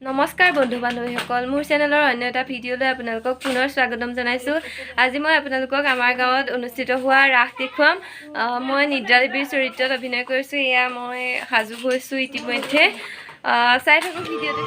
নমস্কাৰ বন্ধু বান্ধৱীসকল মোৰ চেনেলৰ অন্য এটা ভিডিঅ'লৈ আপোনালোকক পুনৰ স্বাগতম জনাইছোঁ। আজি মই আপোনালোকক আমাৰ গাঁৱত অনুষ্ঠিত হোৱা ৰাস দেখুৱাম। মই নিদ্ৰাদেৱীৰ চৰিত্ৰত অভিনয় কৰিছোঁ। এয়া মই সাজু হৈছোঁ ইতিমধ্যে। চাই থাকক ভিডিঅ'টো।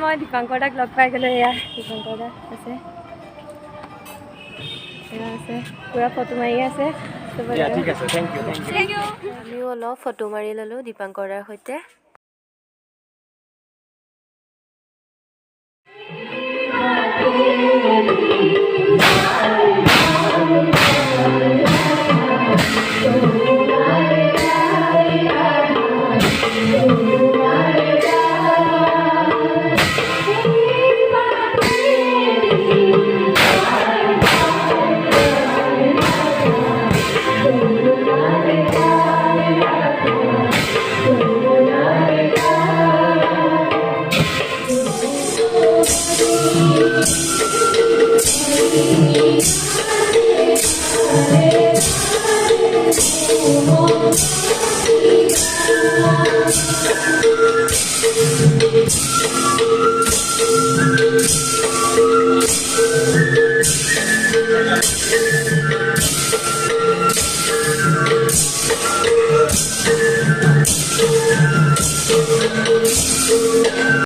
মই দীপাংকৰ দাক লগ পাই গ'লোঁ। এয়া দীপাংকৰ দা আছে, পুৰা ফটো মাৰি আছে। আমিও অলপ ফটো মাৰি ল'লোঁ দীপাংকৰ দাৰ সৈতে।